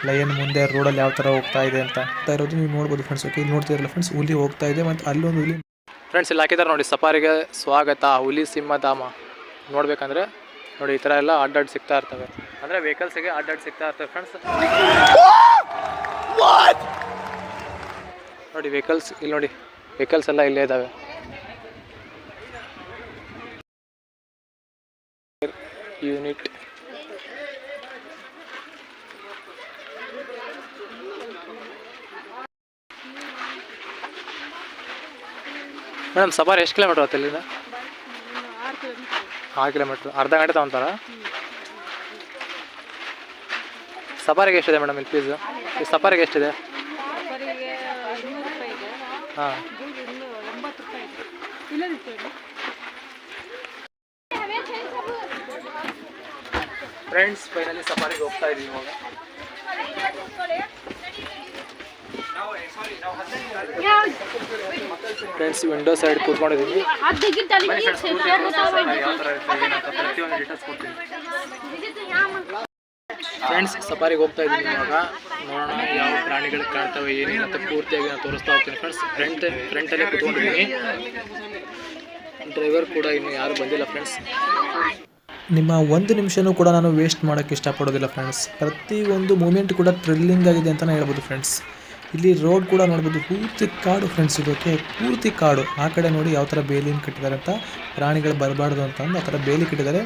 Lion ಮುಂದೆ ರೋಡಲ್ಲಿ ಯಾವ ಥರ ಹೋಗ್ತಾ ಇದೆ ಅಂತ ಇರೋದು ನೀವು ನೋಡ್ಬೋದು ಫ್ರೆಂಡ್ಸ್. ಓಕೆ, ಇಲ್ಲಿ ನೋಡ್ತಿರಲ್ಲ ಫ್ರೆಂಡ್ಸ್, ಹುಲಿ ಹೋಗ್ತಾ ಇದೆ ಮತ್ತು ಅಲ್ಲೊಂದು ಹುಲಿ ಫ್ರೆಂಡ್ಸ್ ಇಲ್ಲಿ ಹಾಕಿದ್ದಾರೆ ನೋಡಿ, ಸಫಾರಿಗೆ ಸ್ವಾಗತ ಹುಲಿ ಸಿಂಹಧಾಮ. ನೋಡ್ಬೇಕಂದ್ರೆ ನೋಡಿ ಈ ಥರ ಎಲ್ಲ ಅಡ್ಡಾಡ್ ಸಿಗ್ತಾ ಇರ್ತವೆ, ಅಂದರೆ ವೆಹಿಕಲ್ಸಿಗೆ ಅಡ್ಡಾಡ್ ಸಿಗ್ತಾ ಇರ್ತವೆ ಫ್ರೆಂಡ್ಸ್. ನೋಡಿ ವೆಹಿಕಲ್ಸ್ ಇಲ್ಲಿ ನೋಡಿ, ವೆಹಿಕಲ್ಸ್ ಎಲ್ಲ ಇಲ್ಲೇ ಇದ್ದಾವೆ. ಯೂನಿಟ್ ಮೇಡಮ್ ಸಫಾರಿ ಎಷ್ಟು ಕಿಲೋಮೀಟ್ರ್ ಆಗುತ್ತೆ ಇಲ್ಲಿಂದ? 6 ಕಿಲೋಮೀಟ್ರ್, ಅರ್ಧ ಗಂಟೆ ತಗೊತಾರ. ಸಫಾರಿಗೆ ಎಷ್ಟಿದೆ ಮೇಡಮ್ ಇಲ್ಲಿ ಫೀಸು? ಈ ಸಫಾರಿಗೆ ಎಷ್ಟಿದೆ? ಹಾಂ, ಫ್ರೆಂಡ್ಸ್ ಫೈನಲಿ ಸಫಾರಿಗೆ ಹೋಗ್ತಾ ಇದ್ದೀವಿ ಇವಾಗ. ಫ್ರೆಂಡ್ಸ್ ವಿಂಡೋ ಸೈಡ್ ಕೂತ್ಕೊಂಡಿದ್ದೀವಿ. ಫ್ರೆಂಡ್ಸ್ ಸಫಾರಿಗೆ ಹೋಗ್ತಾ ಇದ್ದೀನಿ ಇವಾಗ. ನೋಡೋಣ ಯಾವ ಪ್ರಾಣಿಗಳು ಕಾಣ್ತವೆ ಏನೇನು ಅಂತ ಪೂರ್ತಿಯಾಗಿ ನಾನು ತೋರಿಸ್ತಾ ಹೋಗ್ತೀನಿ ಫ್ರೆಂಡ್ಸ್. ಫ್ರಂಟಲ್ಲೇ ಕೂತ್ಕೊಂಡಿದ್ದೀನಿ. ಡ್ರೈವರ್ ಕೂಡ ಇನ್ನು ಯಾರು ಬಂದಿಲ್ಲ ಫ್ರೆಂಡ್ಸ್. ನಿಮ್ಮ ಒಂದು ನಿಮಿಷನೂ ಕೂಡ ನಾನು ವೇಸ್ಟ್ ಮಾಡೋಕ್ಕೆ ಇಷ್ಟಪಡೋದಿಲ್ಲ ಫ್ರೆಂಡ್ಸ್. ಪ್ರತಿಯೊಂದು ಮೂಮೆಂಟ್ ಕೂಡ ಥ್ರಿಲ್ಲಿಂಗ್ ಆಗಿದೆ ಅಂತಲೇ ಹೇಳ್ಬೋದು ಫ್ರೆಂಡ್ಸ್. ಇಲ್ಲಿ ರೋಡ್ ಕೂಡ ನೋಡ್ಬೋದು, ಪೂರ್ತಿ ಕಾಡು ಫ್ರೆಂಡ್ಸ್. ಇದಕ್ಕೆ ಪೂರ್ತಿ ಕಾಡು. ಆ ಕಡೆ ನೋಡಿ ಯಾವ ಥರ ಬೇಲಿನ ಕಟ್ಟಿದ್ದಾರೆ ಅಂತ, ಪ್ರಾಣಿಗಳು ಬರಬಾರ್ದು ಅಂತಂದು ಆ ಥರ ಬೇಲಿ ಕಟ್ಟಿದ್ದಾರೆ.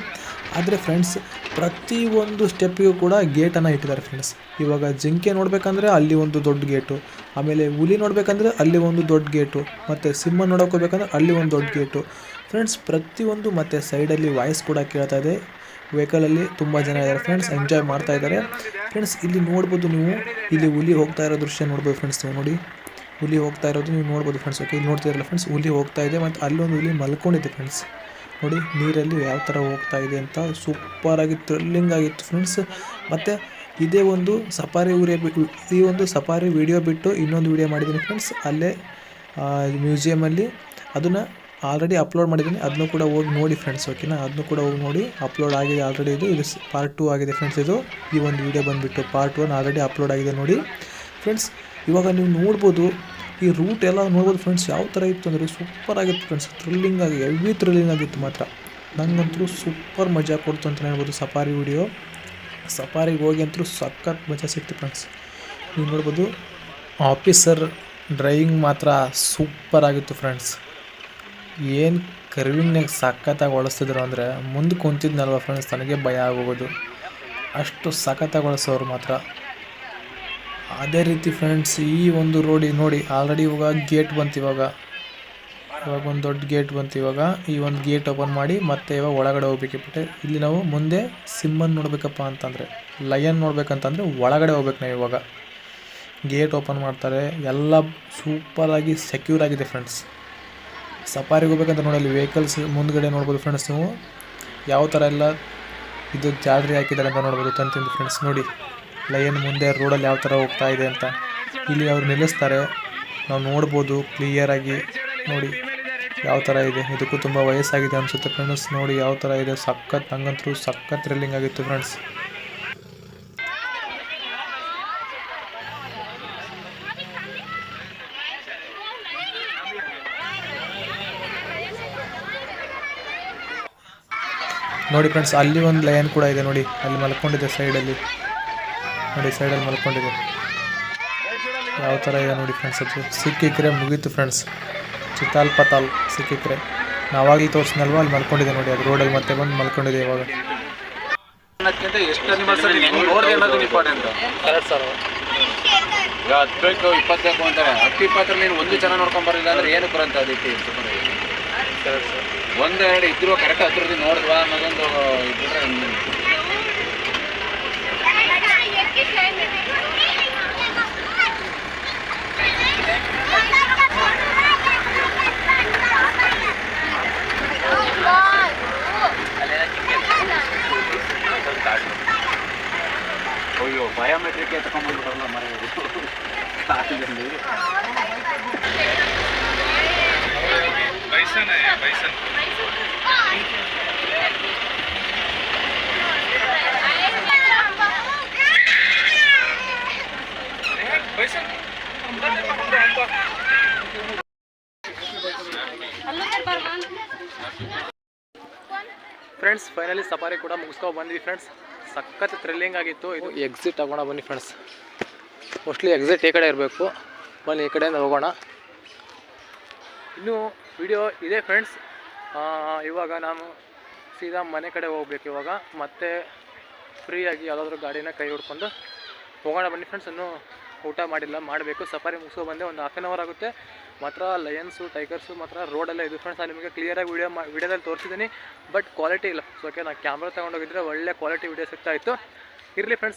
ಆದರೆ ಫ್ರೆಂಡ್ಸ್ ಪ್ರತಿಯೊಂದು ಸ್ಟೆಪ್ಪಿಗೂ ಕೂಡ ಗೇಟನ್ನು ಇಟ್ಟಿದ್ದಾರೆ ಫ್ರೆಂಡ್ಸ್. ಇವಾಗ ಜಿಂಕೆ ನೋಡಬೇಕಂದ್ರೆ ಅಲ್ಲಿ ಒಂದು ದೊಡ್ಡ ಗೇಟು, ಆಮೇಲೆ ಹುಲಿ ನೋಡಬೇಕಂದ್ರೆ ಅಲ್ಲಿ ಒಂದು ದೊಡ್ಡ ಗೇಟು, ಮತ್ತು ಸಿಂಹ ನೋಡೋಕೋಬೇಕಂದ್ರೆ ಅಲ್ಲಿ ಒಂದು ದೊಡ್ಡ ಗೇಟು ಫ್ರೆಂಡ್ಸ್. ಪ್ರತಿಯೊಂದು ಮತ್ತು ಸೈಡಲ್ಲಿ ವಾಯ್ಸ್ ಕೂಡ ಕೇಳ್ತಾ ಇದೆ. ವೆಹಿಕಲಲ್ಲಿ ತುಂಬ ಜನ ಇದ್ದಾರೆ ಫ್ರೆಂಡ್ಸ್, ಎಂಜಾಯ್ ಮಾಡ್ತಾ ಇದ್ದಾರೆ ಫ್ರೆಂಡ್ಸ್. ಇಲ್ಲಿ ನೋಡ್ಬೋದು ನೀವು, ಇಲ್ಲಿ ಹುಲಿ ಹೋಗ್ತಾ ಇರೋ ದೃಶ್ಯ ನೋಡ್ಬೋದು ಫ್ರೆಂಡ್ಸ್. ನೀವು ನೋಡಿ ಹುಲಿ ಹೋಗ್ತಾ ಇರೋದು ನೀವು ನೋಡ್ಬೋದು ಫ್ರೆಂಡ್ಸ್. ಓಕೆ, ಇಲ್ಲಿ ನೋಡ್ತಿರಲ್ಲ ಫ್ರೆಂಡ್ಸ್, ಹುಲಿ ಹೋಗ್ತಾ ಇದೆ ಮತ್ತು ಅಲ್ಲೊಂದು ಹುಲಿ ಮಲ್ಕೊಂಡಿದೆ ಫ್ರೆಂಡ್ಸ್. ನೋಡಿ ನೀರಲ್ಲಿ ಯಾವ ಥರ ಹೋಗ್ತಾ ಇದೆ ಅಂತ, ಸೂಪರಾಗಿ ಥ್ರಿಲ್ಲಿಂಗ್ ಆಗಿತ್ತು ಫ್ರೆಂಡ್ಸ್. ಮತ್ತು ಇದೇ ಒಂದು ಸಫಾರಿ ಈ ಒಂದು ಸಫಾರಿ ವಿಡಿಯೋ ಬಿಟ್ಟು ಇನ್ನೊಂದು ವಿಡಿಯೋ ಮಾಡಿದ್ದೀನಿ ಫ್ರೆಂಡ್ಸ್, ಅಲ್ಲೇ ಮ್ಯೂಸಿಯಮಲ್ಲಿ. ಅದನ್ನು ಆಲ್ರೆಡಿ ಅಪ್ಲೋಡ್ ಮಾಡಿದ್ದೀನಿ, ಅದನ್ನು ಕೂಡ ಹೋಗಿ ನೋಡಿ ಫ್ರೆಂಡ್ಸ್. ಓಕೆನಾ, ಅದನ್ನು ಕೂಡ ಹೋಗಿ ನೋಡಿ. ಅಪ್ಲೋಡ್ ಆಗಿದೆ ಆಲ್ರೆಡಿ. ಇದು ಪಾರ್ಟ್ 2 ಆಗಿದೆ ಫ್ರೆಂಡ್ಸ್. ಇದು ಈ ಒಂದು ವಿಡಿಯೋ ಬಂದುಬಿಟ್ಟು ಪಾರ್ಟ್ 1 ಆಲ್ರೆಡಿ ಅಪ್ಲೋಡ್ ಆಗಿದೆ ನೋಡಿ ಫ್ರೆಂಡ್ಸ್. ಇವಾಗ ನೀವು ನೋಡ್ಬೋದು ಈ ರೂಟ್ ಎಲ್ಲ ನೋಡ್ಬೋದು ಫ್ರೆಂಡ್ಸ್. ಯಾವ ಥರ ಇತ್ತು ಅಂದರೆ ಸೂಪರ್ ಆಗಿತ್ತು ಫ್ರೆಂಡ್ಸ್. ಥ್ರಿಲ್ಲಿಂಗ್ ಆಗಿ ಹೆವಿ ಥ್ರಿಲ್ಲಿಂಗ್ ಆಗಿತ್ತು ಮಾತ್ರ. ನನಗಂತೂ ಸೂಪರ್ ಮಜಾ ಕೊಡ್ತು ಅಂತ ಹೇಳ್ಬೋದು ಸಫಾರಿ ವಿಡಿಯೋ. ಸಫಾರಿಗೆ ಹೋಗಿ ಅಂತೂ ಸಖತ್ ಮಜಾ ಸಿಕ್ತು ಫ್ರೆಂಡ್ಸ್. ನೀವು ನೋಡ್ಬೋದು ಆಫೀಸರ್ ಡ್ರೈವಿಂಗ್ ಮಾತ್ರ ಸೂಪರ್ ಆಗಿತ್ತು ಫ್ರೆಂಡ್ಸ್. ಏನು ಕರ್ವಿಂಗ್ನಾಗ ಸಖತ್ತಾಗಿ ಓಡಿಸ್ತಿದ್ರು ಅಂದರೆ ಮುಂದೆ ಕುಂತಿದ್ನಲ್ವ ಫ್ರೆಂಡ್ಸ್, ನನಗೆ ಭಯ ಆಗೋಗೋದು, ಅಷ್ಟು ಸಖತ್ತಾಗಿ ಓಡಿಸೋರು ಮಾತ್ರ. ಅದೇ ರೀತಿ ಫ್ರೆಂಡ್ಸ್ ಈ ಒಂದು ರೋಡಿ ನೋಡಿ ಆಲ್ರೆಡಿ ಇವಾಗ ಗೇಟ್ ಬಂತು. ಇವಾಗ ಒಂದು ದೊಡ್ಡ ಗೇಟ್ ಬಂತು. ಇವಾಗ ಈ ಒಂದು ಗೇಟ್ ಓಪನ್ ಮಾಡಿ ಮತ್ತೆ ಇವಾಗ ಒಳಗಡೆ ಹೋಗ್ಬೇಕಿಬಿಟ್ಟೆ. ಇಲ್ಲಿ ನಾವು ಮುಂದೆ ಸಿಂಹನ ನೋಡಬೇಕಪ್ಪ ಅಂತಂದರೆ, ಲಯನ್ ನೋಡ್ಬೇಕಂತಂದರೆ ಒಳಗಡೆ ಹೋಗ್ಬೇಕು ನಾವು. ಇವಾಗ ಗೇಟ್ ಓಪನ್ ಮಾಡ್ತಾರೆ. ಎಲ್ಲ ಸೂಪರಾಗಿ ಸೆಕ್ಯೂರ್ ಆಗಿದೆ ಫ್ರೆಂಡ್ಸ್. ಸಫಾರಿಗೆ ಹೋಗ್ಬೇಕಂತ ನೋಡಿ, ಅಲ್ಲಿ ವೆಹಿಕಲ್ಸ್ ಮುಂದ್ಗಡೆ ನೋಡ್ಬೋದು ಫ್ರೆಂಡ್ಸ್. ನೀವು ಯಾವ ಥರ ಎಲ್ಲ ಇದು ಜಾಲರಿ ಹಾಕಿದ್ದಾರೆ ಅಂತ ನೋಡ್ಬೋದು ತಂತಿಂದು ಫ್ರೆಂಡ್ಸ್. ನೋಡಿ ಲಯನ್ ಮುಂದೆ ರೋಡಲ್ಲಿ ಯಾವ ಥರ ಹೋಗ್ತಾ ಇದೆ ಅಂತ ಇಲ್ಲಿ ಅವ್ರು ನಿಲ್ಲಿಸ್ತಾರೆ, ನಾವು ನೋಡ್ಬೋದು ಕ್ಲಿಯರಾಗಿ. ನೋಡಿ ಯಾವ ಥರ ಇದೆ. ಇದಕ್ಕೂ ತುಂಬ ವಯಸ್ಸಾಗಿದೆ ಅನಿಸುತ್ತೆ ಫ್ರೆಂಡ್ಸ್. ನೋಡಿ ಯಾವ ಥರ ಇದೆ, ಸಖತ್. ನಂಗಂತೂ ಸಖತ್ ಥ್ರಿಲ್ಲಿಂಗ್ ಆಗಿತ್ತು ಫ್ರೆಂಡ್ಸ್. ನೋಡಿ ಫ್ರೆಂಡ್ಸ್ ಅಲ್ಲಿ ಒಂದು ಲಯನ್ ಕೂಡ ಇದೆ ನೋಡಿ, ಅಲ್ಲಿ ಮಲ್ಕೊಂಡಿದೆ ಸೈಡಲ್ಲಿ. ನೋಡಿ ಸೈಡಲ್ಲಿ ಮಲ್ಕೊಂಡಿದೆ. ಯಾವ ಥರ ಇದೆ ನೋಡಿ ಫ್ರೆಂಡ್ಸ್. ಅದು ಸಿಕ್ಕಿಕ್ರೆ ಮುಗೀತು ಫ್ರೆಂಡ್ಸ್. ಚಿತಾಲ್ ಪತಾಲ್ ಸಿಕ್ಕಿಕ್ರೆ. ನಾವಾಗಲಿ ತೋರಿಸಿನಲ್ವ ಅಲ್ಲಿ ಮಲ್ಕೊಂಡಿದೆ ನೋಡಿ, ಅದು ರೋಡಲ್ಲಿ ಮತ್ತೆ ಬಂದು ಮಲ್ಕೊಂಡಿದೆ. ಇವಾಗ ಎಷ್ಟು ಅನಿವರ್ಸರಿ ನೋಡಿದೆ ಅನ್ನೋದು ಇಂಪಾರ್ಟೆಂಟ್. Correct sir. ಈಗ 10 ಬೇಕು 20 ಬೇಕು ಅಂತಾರೆ. 10-20 ನೀನು ಒಂದು ಜನ ನೋಡ್ಕೊಂಬರಲಿಲ್ಲ ಅಂದರೆ ಏನು ಬರಂತ ಅದಕ್ಕೆ. Correct sir. 1-2 ಇದ್ರು ಕರೆಕ್ಟ್ ಹತ್ರದ್ದು ನೋಡಿದ್ವಾ ಅನ್ನೋದೊಂದು ಇದ್ಬಿಟ್ರೆ ಅಯ್ಯೋ ಬಯೋಮೆಟ್ರಿಕ್ ಎತ್ಕೊಂಡ್ಬಿಟ್ರಲ್ಲ ಮರೆಯೋದು ಕಾಲದಲ್ಲಿ. Bison Bison friends finally safari ಕೂಡ ಮುಗಿಸ್ಕೊಂಡು ಬಂದ್ವಿ ಫ್ರೆಂಡ್ಸ್. ಸಖತ್ ಥ್ರಿಲ್ಲಿಂಗ್ ಆಗಿತ್ತು. ಇದು ಎಕ್ಸಿಟ್ ಆಗೋಣ ಬನ್ನಿ ಫ್ರೆಂಡ್ಸ್. ಮೋಸ್ಟ್ಲಿ ಎಕ್ಸಿಟ್ ಈ ಕಡೆ ಇರಬೇಕು. ಬನ್ನಿ ಈ ಕಡೆಯಿಂದ ಹೋಗೋಣ. ಇನ್ನೂ ವಿಡಿಯೋ ಇದೆ ಫ್ರೆಂಡ್ಸ್. ಇವಾಗ ನಾನು ಸೀದಾ ಮನೆ ಕಡೆ ಹೋಗ್ಬೇಕು. ಇವಾಗ ಮತ್ತೆ ಫ್ರೀಯಾಗಿ ಯಾವುದಾದ್ರೂ ಗಾಡಿನ ಕೈ ಹಿಡ್ಕೊಂಡು ಹೋಗೋಣ ಬನ್ನಿ ಫ್ರೆಂಡ್ಸ್. ಇನ್ನೂ ಊಟ ಮಾಡಿಲ್ಲ, ಮಾಡಬೇಕು. ಸಫಾರಿ ಮುಗಿಸ್ಕೊಂಡು ಬಂದೆ, ಒಂದು 1/2 hour ಆಗುತ್ತೆ. ಮಾತ್ರ ಲಯನ್ಸು ಟೈಗರ್ಸು ಮಾತ್ರ ರೋಡೆಲ್ಲ ಇದು ಫ್ರೆಂಡ್ಸ್. ನಾನು ನಿಮಗೆ ಕ್ಲಿಯರಾಗಿ ವಿಡಿಯೋದಲ್ಲಿ ತೋರಿಸಿದ್ದೀನಿ, ಬಟ್ ಕ್ವಾಲಿಟಿ ಇಲ್ಲ. ಸೊ ಓಕೆ, ನಾನು ಕ್ಯಾಮ್ರಾ ತೊಗೊಂಡೋಗಿದ್ರೆ ಒಳ್ಳೆ ಕ್ವಾಲಿಟಿ ವಿಡಿಯೋ ಸಿಗ್ತಾಯಿತ್ತು. ಇರಲಿ ಫ್ರೆಂಡ್ಸ್.